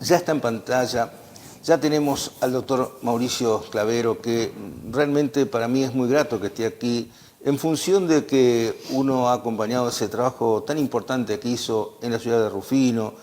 Ya está en pantalla, ya tenemos al doctor Mauricio Clavero, que realmente para mí es muy grato que esté aquí, en función de que uno ha acompañado ese trabajo tan importante que hizo en la ciudad de Rufino,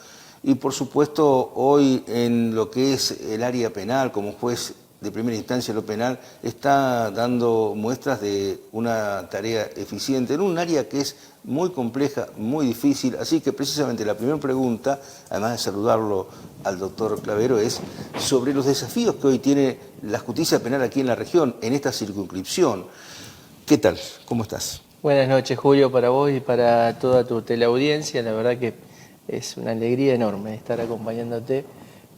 y por supuesto hoy en lo que es el área penal, como juez de primera instancia en lo penal, está dando muestras de una tarea eficiente en un área que es muy compleja, muy difícil. Así que precisamente la primera pregunta, además de saludarlo al doctor Clavero, es sobre los desafíos que hoy tiene la justicia penal aquí en la región, en esta circunscripción. ¿Qué tal? ¿Cómo estás? Buenas noches, Julio, para vos y para toda tu teleaudiencia. La verdad que es una alegría enorme estar acompañándote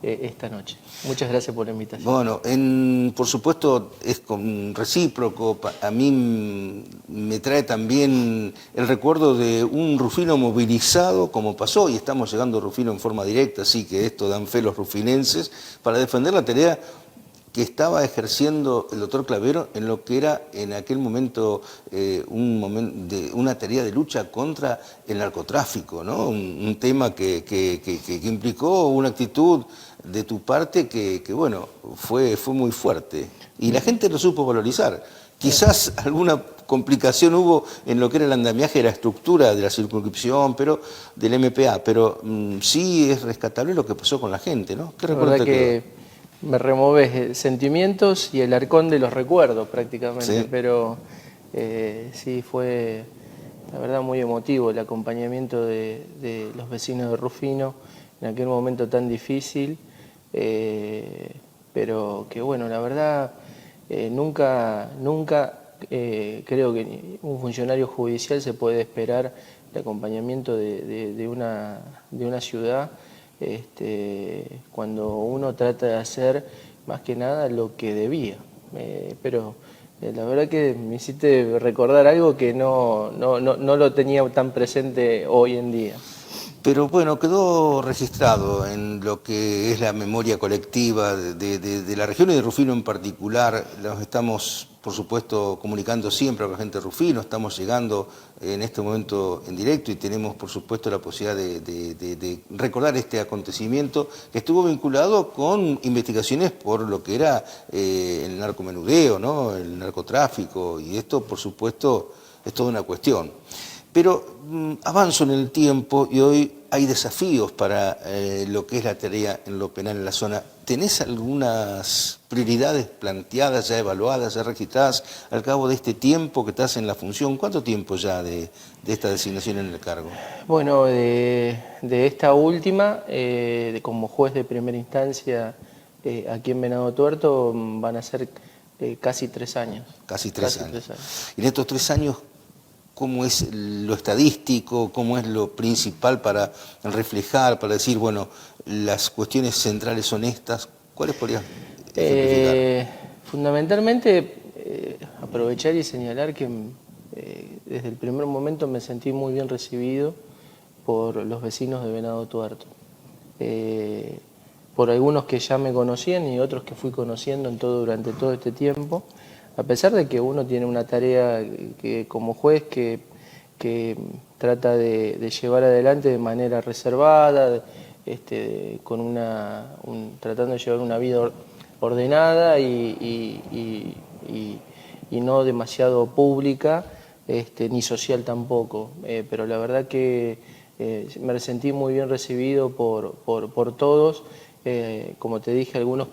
esta noche. Muchas gracias por la invitación. Bueno, por supuesto es recíproco. A mí me trae también el recuerdo de un Rufino movilizado, como pasó, y estamos llegando a Rufino en forma directa, así que esto dan fe los rufinenses, para defender la tarea que estaba ejerciendo el doctor Clavero en lo que era en aquel momento, una tarea de lucha contra el narcotráfico, ¿no? Un tema que implicó una actitud de tu parte que bueno, fue muy fuerte. Y la gente lo supo valorizar. Quizás alguna complicación hubo en lo que era el andamiaje de la estructura de la circunscripción, pero del MPA, pero sí es rescatable lo que pasó con la gente, ¿no? ¿Qué La recuerdo verdad te quedó? que me removes sentimientos y el arcón de los recuerdos prácticamente, Sí. pero sí fue, la verdad, muy emotivo el acompañamiento de los vecinos de Rufino en aquel momento tan difícil, pero que bueno, la verdad, nunca creo que un funcionario judicial se puede esperar el acompañamiento de una ciudad cuando uno trata de hacer más que nada lo que debía. Pero la verdad que me hiciste recordar algo que no lo tenía tan presente hoy en día. Pero bueno, quedó registrado en lo que es la memoria colectiva de la región y de Rufino en particular. Nos estamos, por supuesto, comunicando siempre con la gente de Rufino, estamos llegando en este momento en directo y tenemos, por supuesto, la posibilidad de recordar este acontecimiento que estuvo vinculado con investigaciones por lo que era el narcomenudeo, ¿no? El narcotráfico, y esto, por supuesto, es toda una cuestión. Pero avanzo en el tiempo y hoy hay desafíos para lo que es la tarea en lo penal en la zona. ¿Tenés algunas prioridades planteadas, ya evaluadas, ya registradas al cabo de este tiempo que estás en la función? ¿Cuánto tiempo ya de esta designación en el cargo? Bueno, de esta última, como juez de primera instancia aquí en Venado Tuerto, van a ser casi 3 años. Casi tres años. Y en estos 3 años, ¿cómo es lo estadístico? ¿Cómo es lo principal para reflejar, para decir, bueno, las cuestiones centrales son estas? ¿Cuáles podrías ejemplificar? Fundamentalmente, aprovechar y señalar que desde el primer momento me sentí muy bien recibido por los vecinos de Venado Tuerto. Por algunos que ya me conocían y otros que fui conociendo durante todo este tiempo. A pesar de que uno tiene una tarea que como juez que trata de llevar adelante de manera reservada, tratando de llevar una vida ordenada y no demasiado pública, ni social tampoco. Pero la verdad que me sentí muy bien recibido por todos. Como te dije, algunos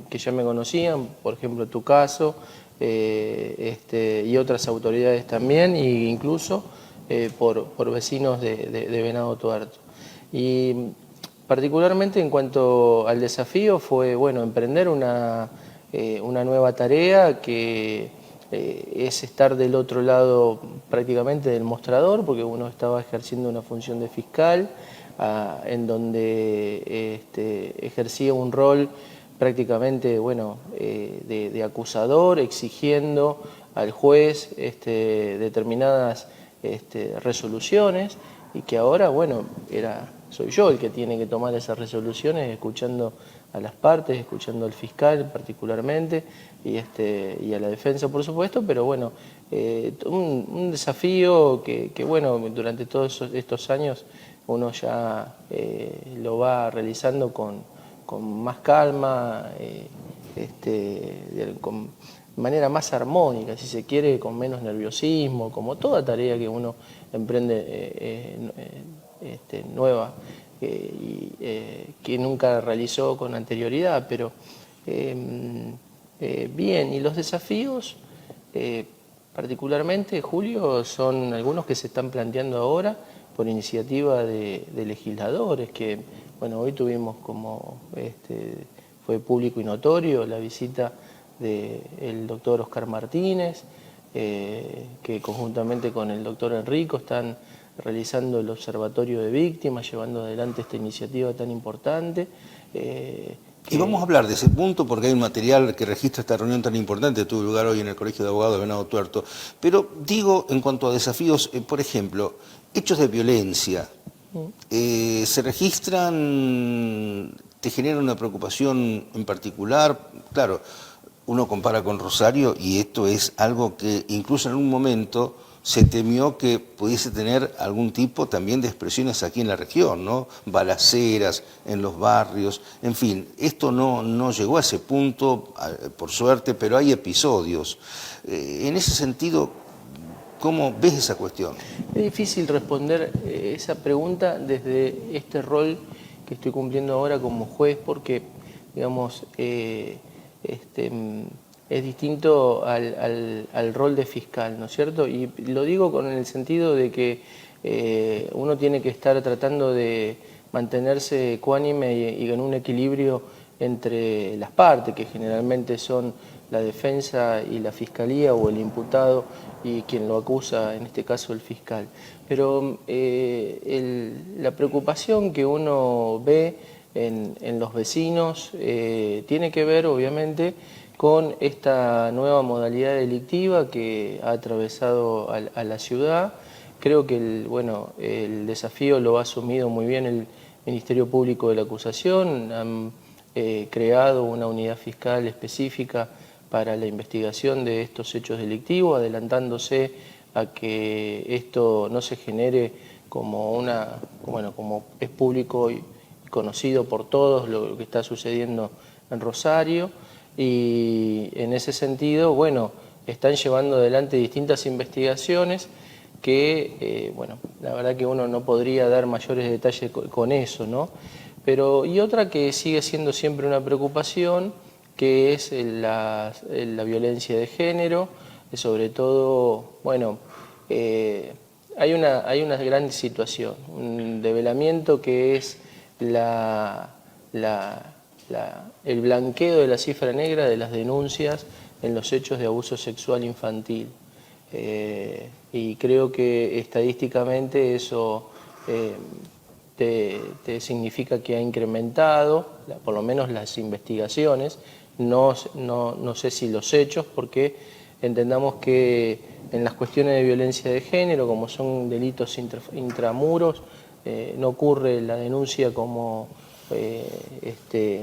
que ya me conocían, por ejemplo tu caso, y otras autoridades también, e incluso por vecinos de Venado Tuerto. Y particularmente en cuanto al desafío fue, bueno, emprender una nueva tarea que es estar del otro lado prácticamente del mostrador, porque uno estaba ejerciendo una función de fiscal, en donde ejercía un rol prácticamente, bueno, de acusador, exigiendo al juez determinadas resoluciones, y que ahora, bueno, soy yo el que tiene que tomar esas resoluciones, escuchando a las partes, escuchando al fiscal particularmente, y a la defensa, por supuesto, pero bueno, un desafío que, bueno, durante todos estos años uno ya lo va realizando con más calma, con manera más armónica, si se quiere, con menos nerviosismo, como toda tarea que uno emprende nueva que nunca realizó con anterioridad, pero bien. Y los desafíos, particularmente, Julio, son algunos que se están planteando ahora por iniciativa de legisladores, que, bueno, hoy tuvimos como fue público y notorio la visita del doctor Oscar Martínez, que conjuntamente con el doctor Enrico están realizando el Observatorio de Víctimas, llevando adelante esta iniciativa tan importante. Y vamos a hablar de ese punto porque hay un material que registra esta reunión tan importante que tuvo lugar hoy en el Colegio de Abogados de Venado Tuerto. Pero digo, en cuanto a desafíos, por ejemplo, hechos de violencia, ¿se registran, te generan una preocupación en particular? Claro, uno compara con Rosario y esto es algo que incluso en un momento se temió que pudiese tener algún tipo también de expresiones aquí en la región, ¿no? Balaceras en los barrios, en fin, esto no llegó a ese punto, por suerte, pero hay episodios. En ese sentido, ¿cómo ves esa cuestión? Es difícil responder esa pregunta desde este rol que estoy cumpliendo ahora como juez, porque, digamos, es distinto al rol de fiscal, ¿no es cierto? Y lo digo con el sentido de que uno tiene que estar tratando de mantenerse ecuánime y en un equilibrio entre las partes, que generalmente son la defensa y la fiscalía, o el imputado y quien lo acusa, en este caso el fiscal. Pero la preocupación que uno ve en los vecinos tiene que ver, obviamente, con esta nueva modalidad delictiva que ha atravesado a la ciudad. Creo que el desafío lo ha asumido muy bien el Ministerio Público de la Acusación. Han creado una unidad fiscal específica para la investigación de estos hechos delictivos, adelantándose a que esto no se genere como como es público y conocido por todos lo que está sucediendo en Rosario. Y en ese sentido, bueno, están llevando adelante distintas investigaciones que, la verdad que uno no podría dar mayores detalles con eso, ¿no? Pero, y otra que sigue siendo siempre una preocupación, que es la violencia de género, sobre todo, hay una gran situación, un develamiento que es el blanqueo de la cifra negra de las denuncias en los hechos de abuso sexual infantil. Y creo que estadísticamente eso te significa que ha incrementado, por lo menos las investigaciones, no sé si los hechos, porque entendamos que en las cuestiones de violencia de género, como son delitos intramuros, no ocurre la denuncia como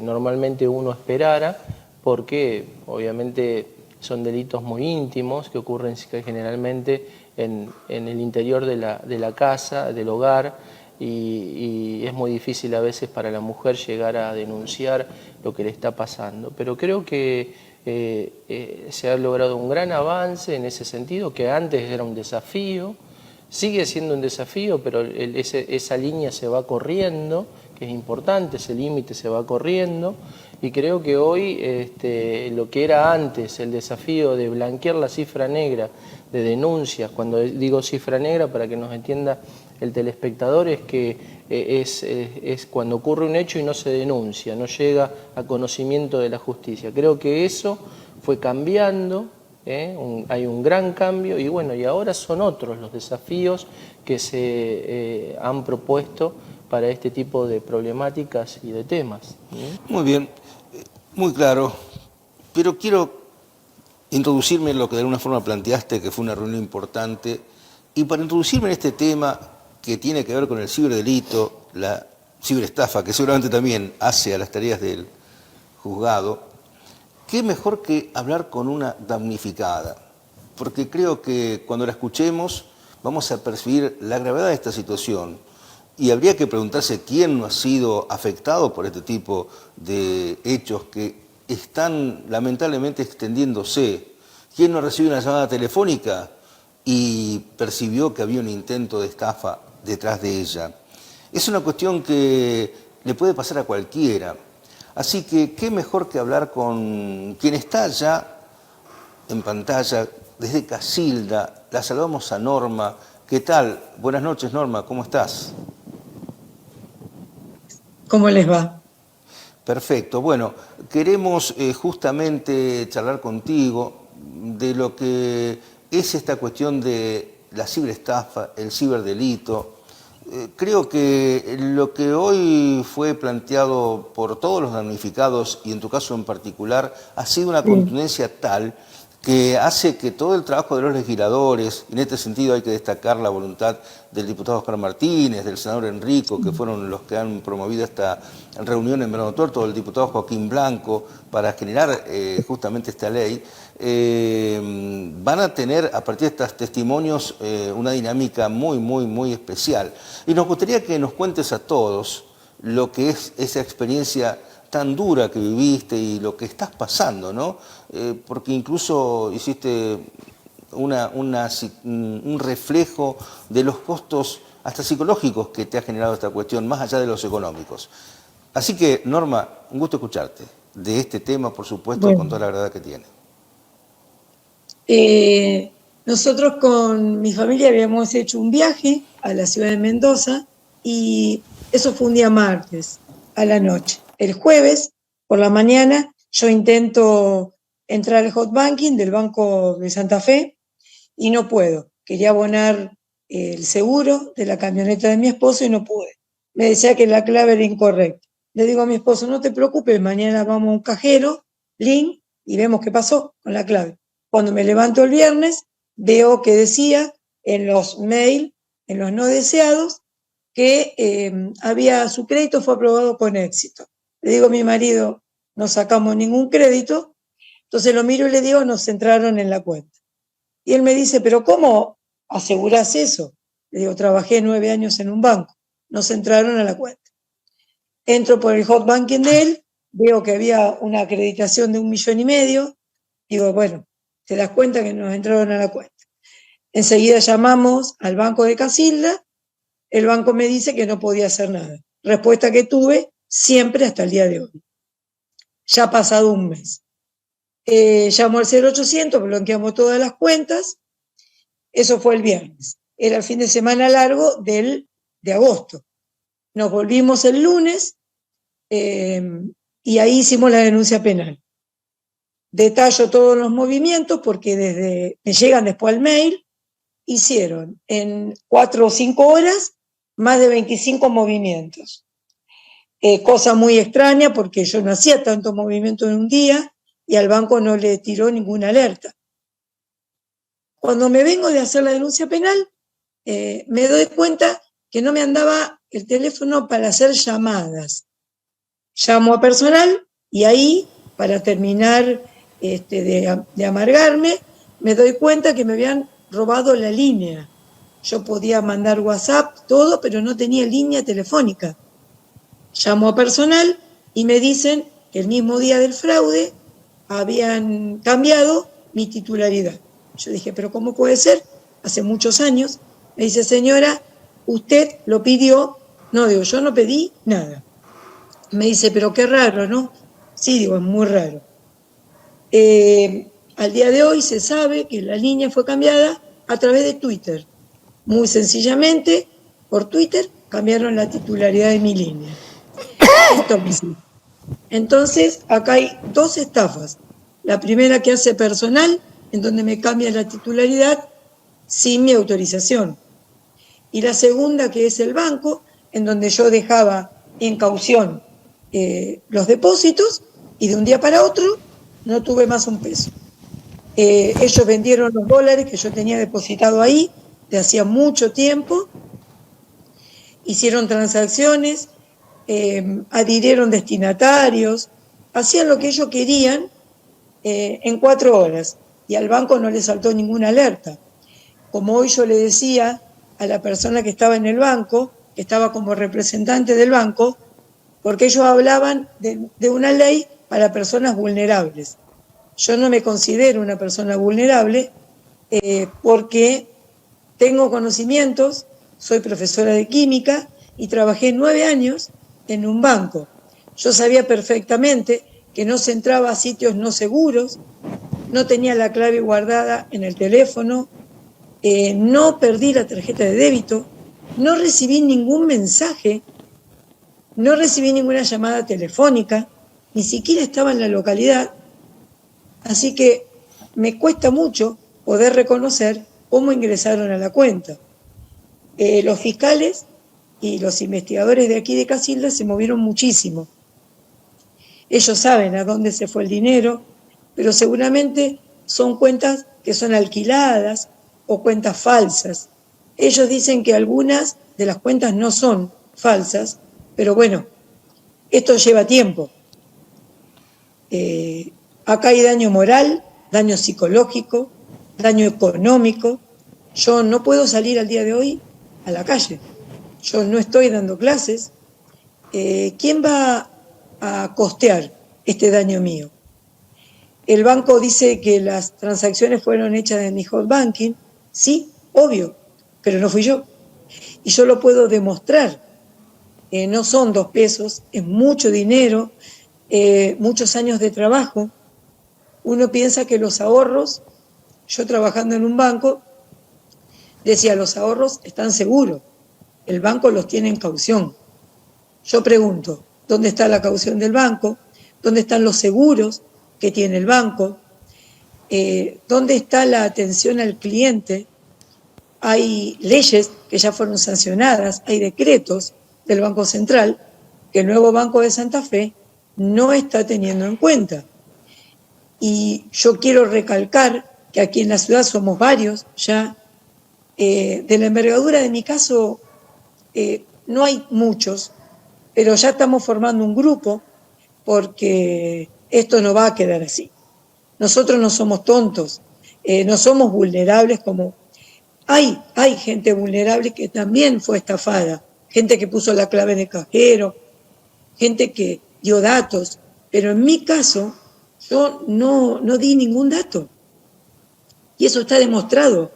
normalmente uno esperara, porque obviamente son delitos muy íntimos que ocurren generalmente en el interior de la casa, del hogar, y es muy difícil a veces para la mujer llegar a denunciar lo que le está pasando. Pero creo que se ha logrado un gran avance en ese sentido, que antes era un desafío, sigue siendo un desafío, pero esa línea se va corriendo, que es importante, ese límite se va corriendo, y creo que hoy lo que era antes el desafío de blanquear la cifra negra de denuncias, cuando digo cifra negra para que nos entienda el telespectador, es que es cuando ocurre un hecho y no se denuncia, no llega a conocimiento de la justicia. Creo que eso fue cambiando, hay un gran cambio, y y ahora son otros los desafíos que se han propuesto para este tipo de problemáticas y de temas. Muy bien, muy claro, pero quiero introducirme en lo que de alguna forma planteaste, que fue una reunión importante, y para introducirme en este tema que tiene que ver con el ciberdelito, la ciberestafa, que seguramente también hace a las tareas del juzgado, ¿qué mejor que hablar con una damnificada? porque creo que cuando la escuchemos vamos a percibir la gravedad de esta situación. Y habría que preguntarse quién no ha sido afectado por este tipo de hechos que están lamentablemente extendiéndose. ¿Quién no recibió una llamada telefónica y percibió que había un intento de estafa detrás de ella? Es una cuestión que le puede pasar a cualquiera. Así que qué mejor que hablar con quien está ya en pantalla desde Casilda. La saludamos a Norma. ¿Qué tal? Buenas noches, Norma, ¿cómo estás? ¿Cómo les va? Perfecto. Bueno, queremos justamente charlar contigo de lo que es esta cuestión de la ciberestafa, el ciberdelito. Creo que lo que hoy fue planteado por todos los damnificados, y en tu caso en particular, ha sido una contundencia tal que hace que todo el trabajo de los legisladores, y en este sentido hay que destacar la voluntad del diputado Oscar Martínez, del senador Enrico, que fueron los que han promovido esta reunión en Verano Tuerto, del diputado Joaquín Blanco, para generar justamente esta ley, van a tener a partir de estos testimonios una dinámica muy especial. Y nos gustaría que nos cuentes a todos lo que es esa experiencia tan dura que viviste y lo que estás pasando, ¿no? Porque incluso hiciste un reflejo de los costos hasta psicológicos que te ha generado esta cuestión, más allá de los económicos. Así que, Norma, un gusto escucharte de este tema, por supuesto, con toda la verdad que tiene. Nosotros con mi familia habíamos hecho un viaje a la ciudad de Mendoza y eso fue un día martes a la noche. El jueves por la mañana yo intento entrar al hot banking del Banco de Santa Fe y no puedo. Quería abonar el seguro de la camioneta de mi esposo y no pude. Me decía que la clave era incorrecta. Le digo a mi esposo, no te preocupes, mañana vamos a un cajero, link, y vemos qué pasó con la clave. Cuando me levanto el viernes, veo que decía en los mails, en los no deseados, que su crédito fue aprobado con éxito. Le digo a mi marido, no sacamos ningún crédito, entonces lo miro y le digo, nos entraron en la cuenta. Y él me dice, pero ¿cómo asegurás eso? Le digo, trabajé 9 años en un banco, nos entraron a la cuenta. Entro por el hot banking de él, veo que había una acreditación de 1,5 millones, digo, bueno, te das cuenta que nos entraron a la cuenta. Enseguida llamamos al banco de Casilda, el banco me dice que no podía hacer nada. Respuesta que tuve siempre hasta el día de hoy. Ya ha pasado un mes. Llamo al 0800, bloqueamos todas las cuentas. Eso fue el viernes. Era el fin de semana largo de agosto. Nos volvimos el lunes y ahí hicimos la denuncia penal. Detallo todos los movimientos porque me llegan después al mail, hicieron en 4 o 5 horas más de 25 movimientos. Cosa muy extraña porque yo no hacía tanto movimiento en un día y al banco no le tiró ninguna alerta. Cuando me vengo de hacer la denuncia penal, me doy cuenta que no me andaba el teléfono para hacer llamadas. Llamo a personal y ahí, para terminar de amargarme, me doy cuenta que me habían robado la línea. Yo podía mandar WhatsApp, todo, pero no tenía línea telefónica. Llamo a personal y me dicen que el mismo día del fraude habían cambiado mi titularidad. Yo dije, ¿pero cómo puede ser? Hace muchos años. Me dice, señora, usted lo pidió. No, digo, yo no pedí nada. Me dice, pero qué raro, ¿no? Sí, digo, es muy raro. Al día de hoy se sabe que la línea fue cambiada a través de Twitter. Muy sencillamente, por Twitter cambiaron la titularidad de mi línea. Entonces, acá hay 2 estafas. La primera que hace personal, en donde me cambia la titularidad sin mi autorización. Y la segunda que es el banco, en donde yo dejaba en caución los depósitos y de un día para otro no tuve más un peso. Ellos vendieron los dólares que yo tenía depositado ahí de hacía mucho tiempo, hicieron transacciones, adhirieron destinatarios, hacían lo que ellos querían en 4 horas. y al banco no le saltó ninguna alerta. Como hoy yo le decía a la persona que estaba en el banco, que estaba como representante del banco, porque ellos hablaban de una ley para personas vulnerables. Yo no me considero una persona vulnerable porque tengo conocimientos, soy profesora de química y trabajé 9 años en un banco. Yo sabía perfectamente que no se entraba a sitios no seguros, no tenía la clave guardada en el teléfono, no perdí la tarjeta de débito, no recibí ningún mensaje, no recibí ninguna llamada telefónica, ni siquiera estaba en la localidad, así que me cuesta mucho poder reconocer cómo ingresaron a la cuenta. Los fiscales y los investigadores de aquí de Casilda se movieron muchísimo. Ellos saben a dónde se fue el dinero, pero seguramente son cuentas que son alquiladas o cuentas falsas. Ellos dicen que algunas de las cuentas no son falsas, pero bueno, esto lleva tiempo. Acá hay daño moral, daño psicológico, daño económico. Yo no puedo salir al día de hoy a la calle. Yo no estoy dando clases. ¿Quién va a costear este daño mío? El banco dice que las transacciones fueron hechas en mi home banking. Sí, obvio, pero no fui yo. Y yo lo puedo demostrar. No son 2 pesos, es mucho dinero, muchos años de trabajo. Uno piensa que los ahorros, yo trabajando en un banco, decía, los ahorros están seguros, el banco los tiene en caución. Yo pregunto, ¿dónde está la caución del banco? ¿Dónde están los seguros que tiene el banco? ¿Dónde está la atención al cliente? Hay leyes que ya fueron sancionadas, hay decretos del Banco Central que el nuevo Banco de Santa Fe no está teniendo en cuenta. Y yo quiero recalcar que aquí en la ciudad somos varios ya. De la envergadura de mi caso no hay muchos, pero ya estamos formando un grupo porque esto no va a quedar así. Nosotros no somos tontos, no somos vulnerables como... Hay gente vulnerable que también fue estafada, gente que puso la clave en el cajero, gente que dio datos, pero en mi caso yo no di ningún dato. Y eso está demostrado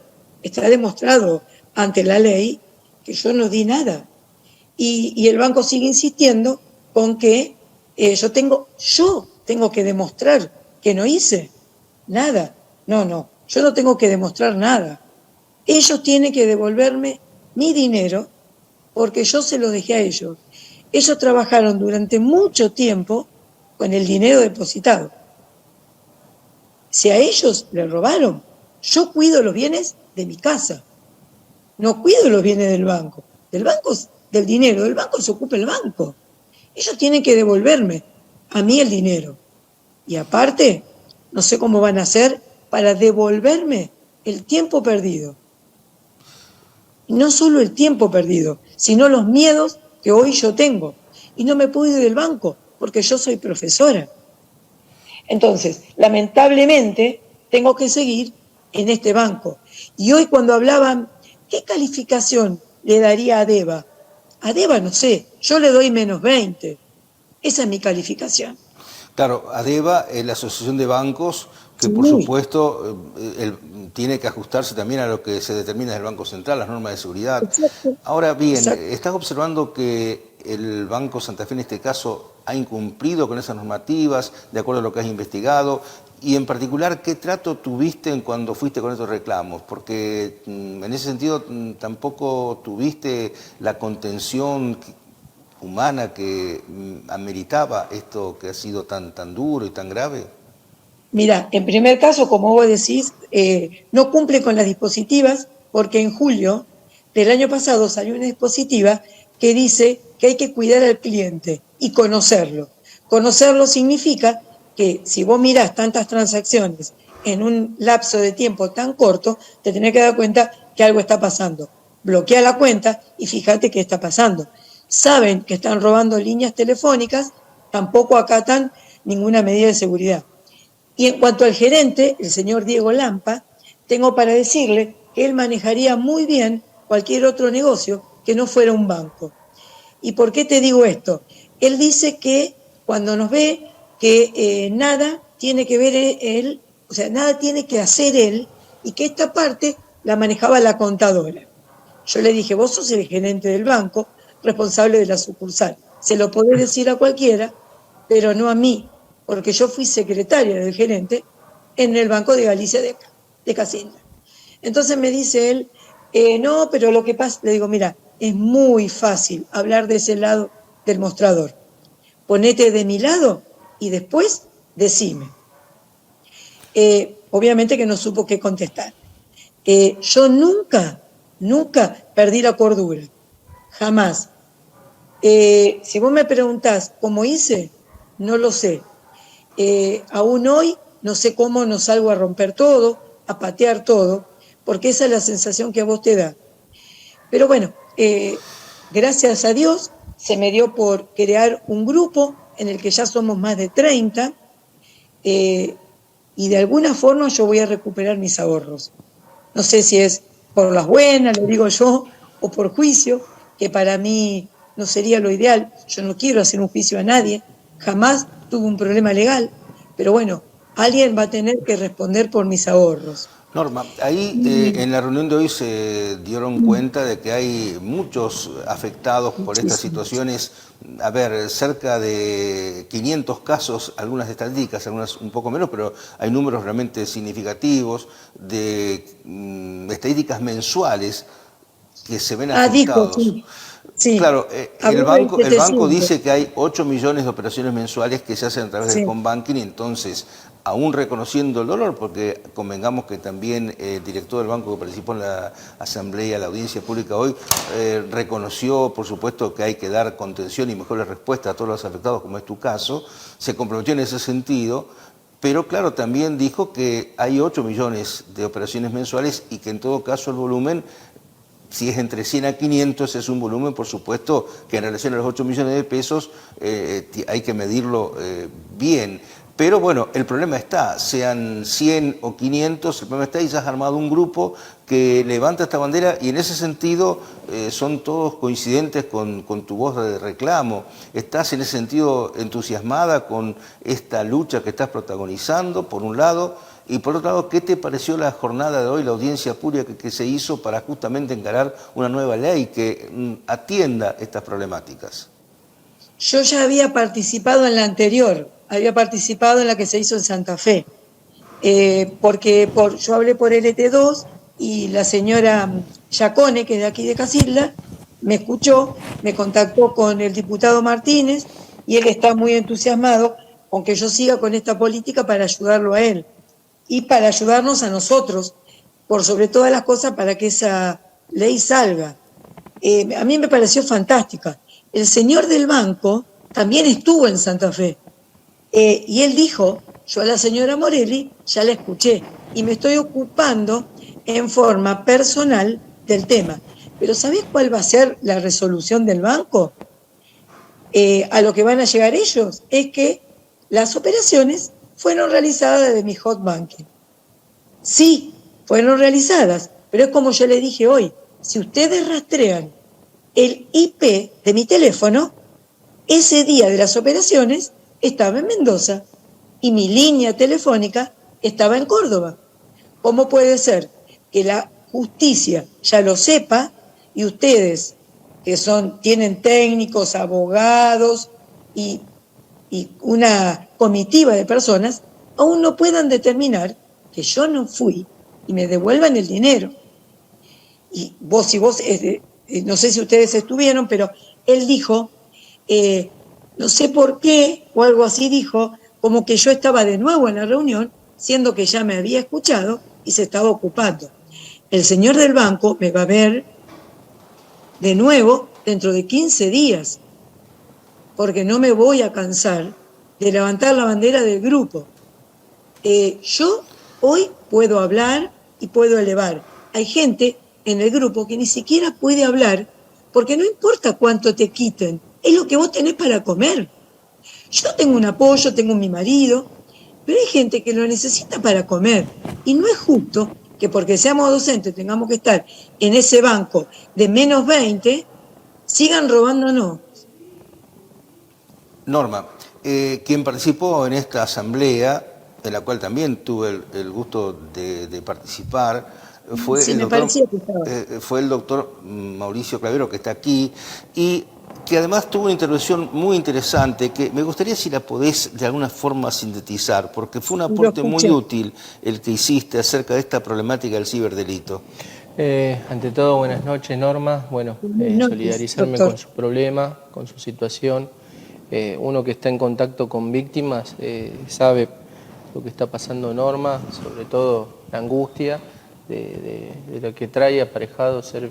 ante la ley que yo no di nada. Y el banco sigue insistiendo con que yo tengo que demostrar que no hice nada. No, yo no tengo que demostrar nada. Ellos tienen que devolverme mi dinero porque yo se lo dejé a ellos. Ellos trabajaron durante mucho tiempo con el dinero depositado. Si a ellos les robaron, yo cuido los bienes de mi casa. No cuido los bienes del banco. Del dinero del banco se ocupa el banco. Ellos tienen que devolverme a mí el dinero. Y aparte, no sé cómo van a hacer para devolverme el tiempo perdido. Y no solo el tiempo perdido, sino los miedos que hoy yo tengo. Y no me puedo ir del banco porque yo soy profesora. Entonces, lamentablemente, tengo que seguir en este banco. Y hoy cuando hablaban, ¿qué calificación le daría a Deva? A Deva no sé, yo le doy -20. Esa es mi calificación. Claro, ADEBA es la Asociación de Bancos que, por supuesto, tiene que ajustarse también a lo que se determina del Banco Central, las normas de seguridad. Exacto. Ahora bien, Exacto. ¿estás observando que el Banco Santa Fe en este caso ha incumplido con esas normativas de acuerdo a lo que has investigado? Y en particular, ¿qué trato tuviste cuando fuiste con estos reclamos? Porque en ese sentido tampoco tuviste la contención humana que ameritaba esto que ha sido tan duro y tan grave. Mira, en primer caso, como vos decís, no cumple con las dispositivas porque en julio del año pasado salió una dispositiva que dice que hay que cuidar al cliente y conocerlo. Conocerlo significa que si vos mirás tantas transacciones en un lapso de tiempo tan corto, te tenés que dar cuenta que algo está pasando. Bloquea la cuenta y fíjate qué está pasando. Saben que están robando líneas telefónicas, tampoco acatan ninguna medida de seguridad. Y en cuanto al gerente, el señor Diego Lampa, tengo para decirle que él manejaría muy bien cualquier otro negocio que no fuera un banco. ¿Y por qué te digo esto? Él dice que cuando nos ve que nada tiene que ver él, o sea, nada tiene que hacer él, y que esta parte la manejaba la contadora. Yo le dije, vos sos el gerente del banco, responsable de la sucursal. Se lo podés decir a cualquiera, pero no a mí, porque yo fui secretaria del gerente en el Banco de Galicia de Casilda. Entonces me dice él, no, pero lo que pasa, le digo, mira, es muy fácil hablar de ese lado del mostrador. Ponete de mi lado y después decime. Obviamente que no supo qué contestar. Yo nunca perdí la cordura, jamás. Si vos me preguntás cómo hice, no lo sé. Aún hoy no sé cómo no salgo a romper todo, a patear todo, porque esa es la sensación que a vos te da. Pero bueno, gracias a Dios se me dio por crear un grupo en el que ya somos más de 30, y de alguna forma yo voy a recuperar mis ahorros. No sé si es por las buenas, lo digo yo, o por juicio, que para mí no sería lo ideal. Yo no quiero hacer un juicio a nadie, jamás tuve un problema legal, pero bueno, alguien va a tener que responder por mis ahorros. Norma, ahí en la reunión de hoy se dieron cuenta de que hay muchos afectados por estas situaciones. A ver, cerca de 500 casos, algunas estadísticas, algunas un poco menos, pero hay números realmente significativos de estadísticas mensuales que se ven afectados. Dijo, sí. Sí. Claro, el banco dice que hay 8 millones de operaciones mensuales que se hacen a través del Combanking, y entonces, aún reconociendo el dolor, porque convengamos que también el director del banco que participó en la asamblea, la audiencia pública hoy, reconoció, por supuesto, que hay que dar contención y mejores respuestas a todos los afectados, como es tu caso, se comprometió en ese sentido, pero claro, también dijo que hay 8 millones de operaciones mensuales y que en todo caso el volumen, si es entre 100 a 500, es un volumen, por supuesto, que en relación a los 8 millones de pesos hay que medirlo bien. Pero bueno, el problema está, sean 100 o 500, el problema está y ya has armado un grupo que levanta esta bandera, y en ese sentido son todos coincidentes con tu voz de reclamo. ¿Estás en ese sentido entusiasmada con esta lucha que estás protagonizando, por un lado? Y por otro lado, ¿qué te pareció la jornada de hoy, la audiencia pública que se hizo para justamente encarar una nueva ley que atienda estas problemáticas? Yo ya había participado en la anterior, había participado en la que se hizo en Santa Fe, porque yo hablé por LT2 y la señora Yacone, que es de aquí de Casilda, me escuchó, me contactó con el diputado Martínez, y él está muy entusiasmado con que yo siga con esta política para ayudarlo a él y para ayudarnos a nosotros, por sobre todas las cosas, para que esa ley salga. A mí me pareció fantástica. El señor del banco también estuvo en Santa Fe, y él dijo, yo a la señora Morelli ya la escuché y me estoy ocupando en forma personal del tema. Pero ¿sabés cuál va a ser la resolución del banco? A lo que van a llegar ellos es que las operaciones fueron realizadas desde mi hot banking. Sí, fueron realizadas, pero es como yo le dije hoy, si ustedes rastrean el IP de mi teléfono, ese día de las operaciones estaba en Mendoza y mi línea telefónica estaba en Córdoba. ¿Cómo puede ser que la justicia ya lo sepa y ustedes, que tienen técnicos, abogados y una comitiva de personas, aún no puedan determinar que yo no fui y me devuelvan el dinero? Y vos, no sé si ustedes estuvieron, pero él dijo, no sé por qué, o algo así dijo, como que yo estaba de nuevo en la reunión, siendo que ya me había escuchado y se estaba ocupando. El señor del banco me va a ver de nuevo dentro de 15 días, porque no me voy a cansar de levantar la bandera del grupo. Yo hoy puedo hablar y puedo elevar. Hay gente en el grupo que ni siquiera puede hablar, porque no importa cuánto te quiten, es lo que vos tenés para comer. Yo tengo un apoyo, tengo mi marido, pero hay gente que lo necesita para comer. Y no es justo que porque seamos docentes tengamos que estar en ese banco de menos 20, sigan robándonos. Norma, quien participó en esta asamblea, en la cual también tuve el gusto de participar, fue, Sí, el me doctor, parecía que estaba. fue el doctor Mauricio Clavero, que está aquí, y que además tuvo una intervención muy interesante, que me gustaría si la podés de alguna forma sintetizar, porque fue un Lo aporte muy escuché. útil el que hiciste acerca de esta problemática del ciberdelito. Ante todo, buenas noches, Norma. Bueno, Buenas noches, solidarizarme doctor. con su problema, con su situación. Uno que está en contacto con víctimas sabe lo que está pasando, Norma, sobre todo la angustia de lo que trae aparejado ser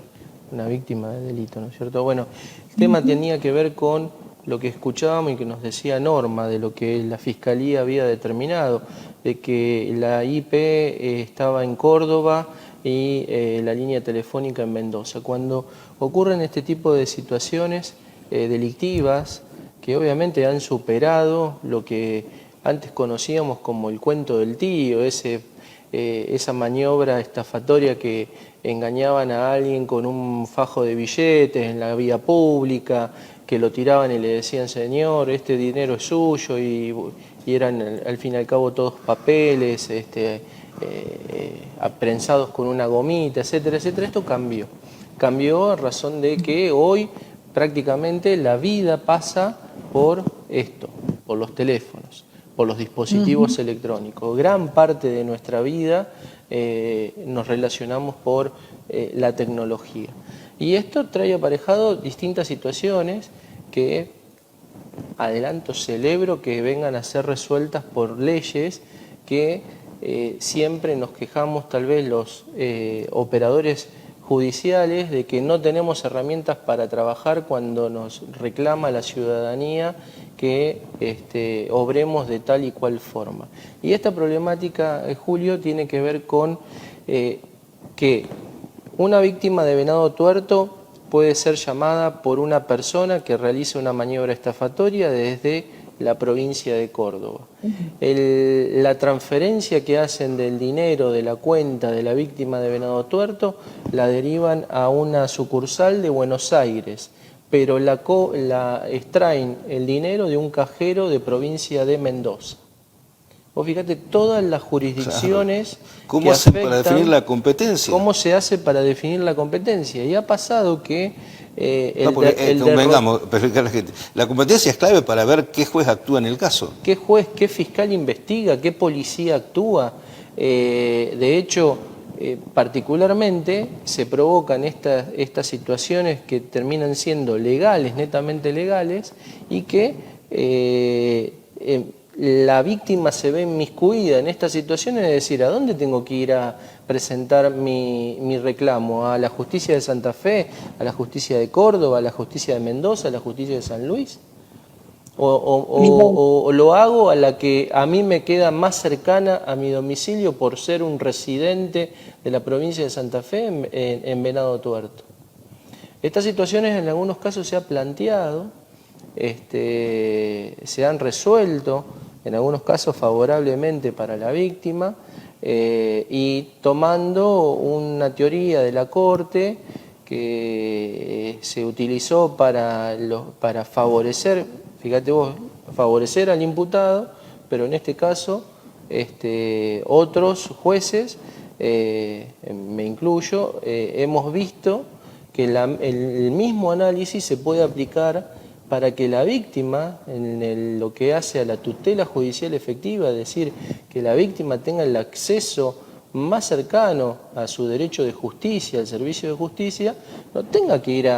una víctima de delito, ¿no es cierto? Bueno, el tema tenía que ver con lo que escuchábamos y que nos decía Norma, de lo que la Fiscalía había determinado, de que la IP estaba en Córdoba y la línea telefónica en Mendoza. Cuando ocurren este tipo de situaciones delictivas, que obviamente han superado lo que antes conocíamos como el cuento del tío, esa maniobra estafatoria que engañaban a alguien con un fajo de billetes en la vía pública, que lo tiraban y le decían, señor, este dinero es suyo, y eran al fin y al cabo todos papeles, prensados con una gomita, etcétera, etcétera. Esto cambió a razón de que hoy prácticamente la vida pasa por esto, por los teléfonos, por los dispositivos electrónicos. Gran parte de nuestra vida nos relacionamos por la tecnología. Y esto trae aparejado distintas situaciones que, adelanto, celebro que vengan a ser resueltas por leyes que siempre nos quejamos, tal vez los operadores judiciales, de que no tenemos herramientas para trabajar cuando nos reclama la ciudadanía que obremos de tal y cual forma. Y esta problemática, Julio, tiene que ver con que una víctima de venado tuerto puede ser llamada por una persona que realiza una maniobra estafatoria desde la provincia de Córdoba. La transferencia que hacen del dinero de la cuenta de la víctima de venado tuerto la derivan a una sucursal de Buenos Aires, pero extraen el dinero de un cajero de provincia de Mendoza. Vos fíjate todas las jurisdicciones. Claro. ¿Cómo que hacen afectan, para definir la competencia? ¿Cómo se hace para definir la competencia? Y ha pasado que convengamos, para explicar a la gente, la competencia es clave para ver qué juez actúa en el caso. ¿Qué juez, qué fiscal investiga, qué policía actúa? De hecho, particularmente se provocan estas situaciones que terminan siendo legales, netamente legales, y que la víctima se ve inmiscuida en estas situaciones, es decir, ¿a dónde tengo que ir a presentar mi reclamo? ¿A la justicia de Santa Fe? ¿A la justicia de Córdoba? ¿A la justicia de Mendoza? ¿A la justicia de San Luis? ¿O lo hago a la que a mí me queda más cercana a mi domicilio por ser un residente de la provincia de Santa Fe en Venado Tuerto? Estas situaciones en algunos casos se ha planteado, se han resuelto, en algunos casos favorablemente para la víctima, y tomando una teoría de la Corte que se utilizó para favorecer, fíjate vos, favorecer al imputado, pero en este caso otros jueces, me incluyo, hemos visto que el mismo análisis se puede aplicar para que la víctima, en lo que hace a la tutela judicial efectiva, es decir, que la víctima tenga el acceso más cercano a su derecho de justicia, al servicio de justicia, no tenga que ir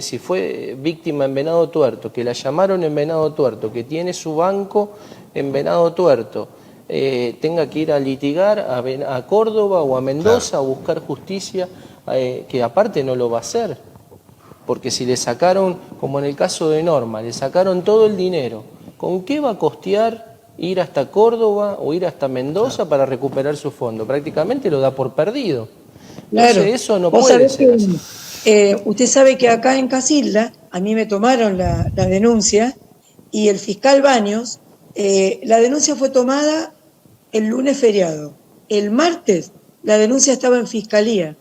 si fue víctima en Venado Tuerto, que la llamaron en Venado Tuerto, que tiene su banco en Venado Tuerto, tenga que ir a litigar a Córdoba o a Mendoza, claro, a buscar justicia, que aparte no lo va a hacer. Porque si le sacaron, como en el caso de Norma, le sacaron todo el dinero, ¿con qué va a costear ir hasta Córdoba o ir hasta Mendoza, claro, para recuperar su fondo? Prácticamente lo da por perdido. Claro. Entonces eso no puede ser así. Usted sabe que acá en Casilda, a mí me tomaron la denuncia, y el fiscal Baños, la denuncia fue tomada el lunes feriado. El martes la denuncia estaba en fiscalía.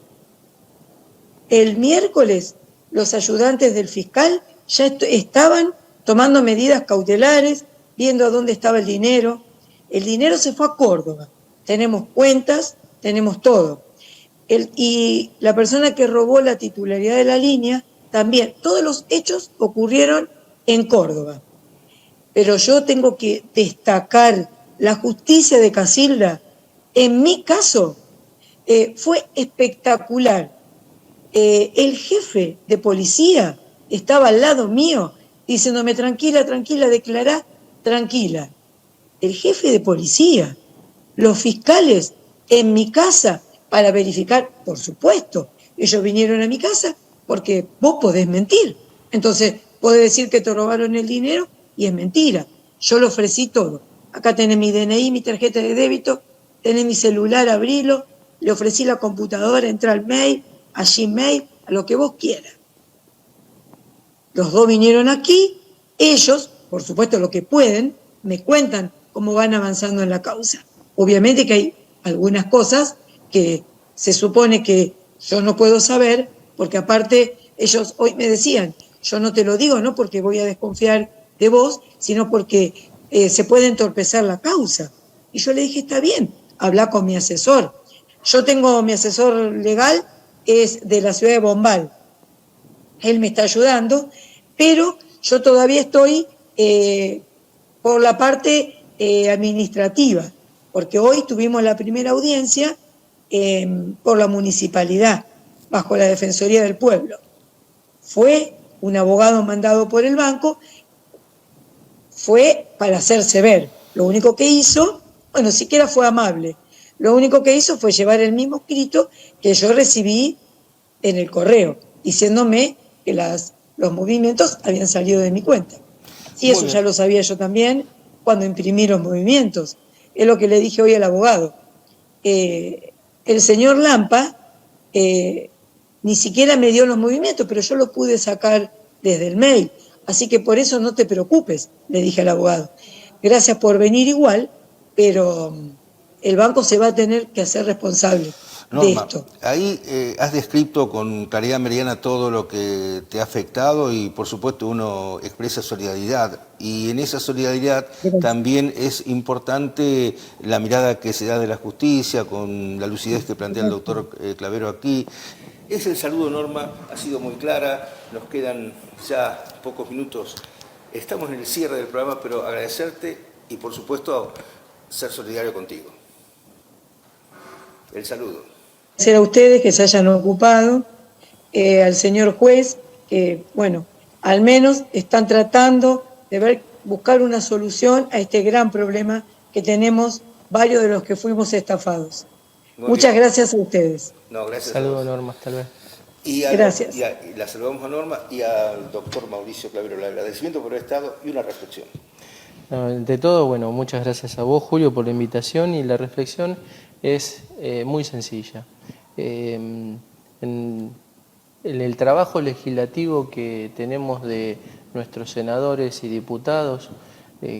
El miércoles los ayudantes del fiscal ya estaban tomando medidas cautelares, viendo a dónde estaba el dinero. El dinero se fue a Córdoba. Tenemos cuentas, tenemos todo. Y la persona que robó la titularidad de la línea, también, todos los hechos ocurrieron en Córdoba. Pero yo tengo que destacar la justicia de Casilda. En mi caso, fue espectacular. El jefe de policía estaba al lado mío, diciéndome, tranquila, tranquila, declará, tranquila. El jefe de policía, los fiscales en mi casa para verificar, por supuesto, ellos vinieron a mi casa porque vos podés mentir. Entonces, podés decir que te robaron el dinero y es mentira. Yo lo ofrecí todo. Acá tenés mi DNI, mi tarjeta de débito, tenés mi celular, abrilo, le ofrecí la computadora, entra al mail, a Gmail, a lo que vos quieras. Los dos vinieron aquí, ellos, por supuesto lo que pueden, me cuentan cómo van avanzando en la causa. Obviamente que hay algunas cosas que se supone que yo no puedo saber, porque aparte ellos hoy me decían, yo no te lo digo no porque voy a desconfiar de vos, sino porque se puede entorpecer la causa. Y yo le dije, está bien, habla con mi asesor. Yo tengo mi asesor legal, es de la ciudad de Bombal. Él me está ayudando, pero yo todavía estoy por la parte administrativa, porque hoy tuvimos la primera audiencia por la municipalidad, bajo la Defensoría del Pueblo. Fue un abogado mandado por el banco, fue para hacerse ver. Lo único que hizo, bueno, siquiera fue amable, lo único que hizo fue llevar el mismo escrito que yo recibí en el correo, diciéndome que los movimientos habían salido de mi cuenta. Y eso ya lo sabía yo también cuando imprimí los movimientos. Es lo que le dije hoy al abogado. El señor Lampa ni siquiera me dio los movimientos, pero yo lo pude sacar desde el mail. Así que por eso no te preocupes, le dije al abogado. Gracias por venir igual, pero el banco se va a tener que hacer responsable. Norma, ahí has descrito con claridad meridiana todo lo que te ha afectado y por supuesto uno expresa solidaridad y en esa solidaridad también es importante la mirada que se da de la justicia con la lucidez que plantea el doctor Clavero aquí. Es el saludo, Norma, ha sido muy clara, nos quedan ya pocos minutos, estamos en el cierre del programa, pero agradecerte y por supuesto ser solidario contigo. El saludo. Agradecer a ustedes que se hayan ocupado, al señor juez, que, bueno, al menos están tratando de buscar una solución a este gran problema que tenemos varios de los que fuimos estafados. Muchas gracias a ustedes. No, gracias. Saludos, Norma, hasta luego. Gracias. Y la saludamos a Norma y al doctor Mauricio Clavero. El agradecimiento por haber estado y una reflexión. No, ante todo, bueno, muchas gracias a vos, Julio, por la invitación y la reflexión es muy sencilla. En el trabajo legislativo que tenemos de nuestros senadores y diputados,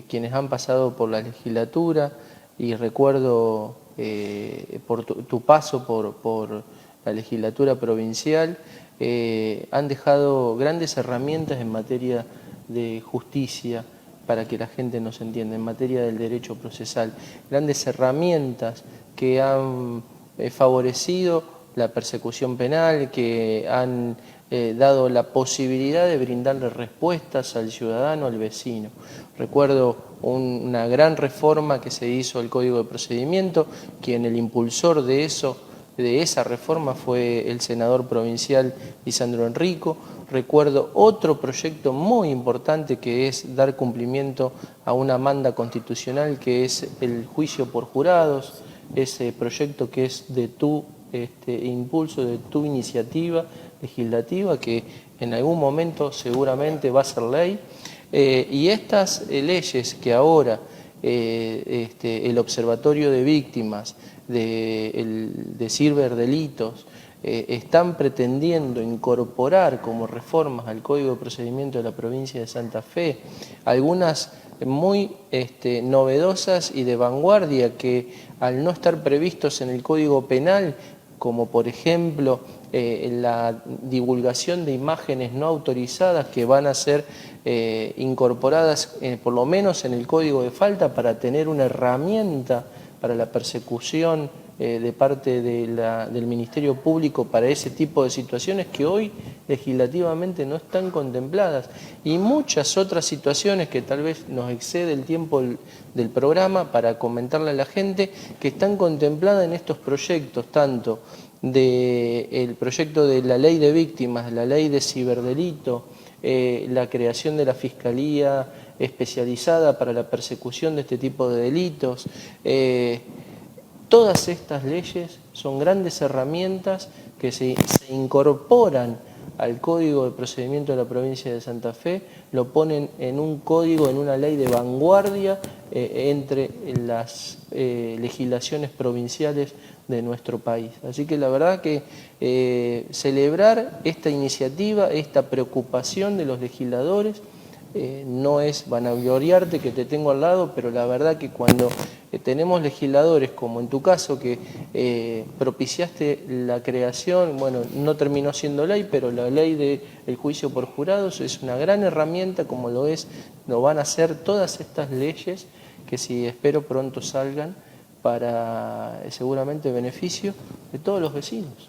quienes han pasado por la legislatura, y recuerdo por tu paso por la legislatura provincial, han dejado grandes herramientas en materia de justicia, para que la gente nos entienda, en materia del derecho procesal, grandes herramientas que han favorecido la persecución penal, que han dado la posibilidad de brindarle respuestas al ciudadano, al vecino. Recuerdo una gran reforma que se hizo al Código de Procedimiento, quien el impulsor de esa reforma fue el senador provincial Lisandro Enrico. Recuerdo otro proyecto muy importante que es dar cumplimiento a una manda constitucional que es el juicio por jurados, ese proyecto que es de tu impulso, de tu iniciativa legislativa, que en algún momento seguramente va a ser ley. Y estas leyes que ahora el Observatorio de Víctimas de ciberdelitos están pretendiendo incorporar como reformas al Código de Procedimiento de la provincia de Santa Fe, algunas muy novedosas y de vanguardia que al no estar previstos en el Código Penal, como por ejemplo la divulgación de imágenes no autorizadas que van a ser incorporadas por lo menos en el Código de Falta para tener una herramienta para la persecución de parte del Ministerio Público para ese tipo de situaciones que hoy legislativamente no están contempladas, y muchas otras situaciones que tal vez nos excede el tiempo del programa para comentarle a la gente, que están contempladas en estos proyectos, tanto del proyecto de la ley de víctimas, la ley de ciberdelito, la creación de la Fiscalía especializada para la persecución de este tipo de delitos. Todas estas leyes son grandes herramientas que se incorporan al Código de Procedimiento de la provincia de Santa Fe, lo ponen en un código, en una ley de vanguardia entre las legislaciones provinciales de nuestro país. Así que la verdad que celebrar esta iniciativa, esta preocupación de los legisladores, no es vanagloriarte que te tengo al lado, pero la verdad que cuando tenemos legisladores, como en tu caso, que propiciaste la creación, bueno, no terminó siendo ley, pero la ley del juicio por jurados es una gran herramienta, como lo van a ser todas estas leyes, que sí espero pronto salgan para seguramente beneficio de todos los vecinos.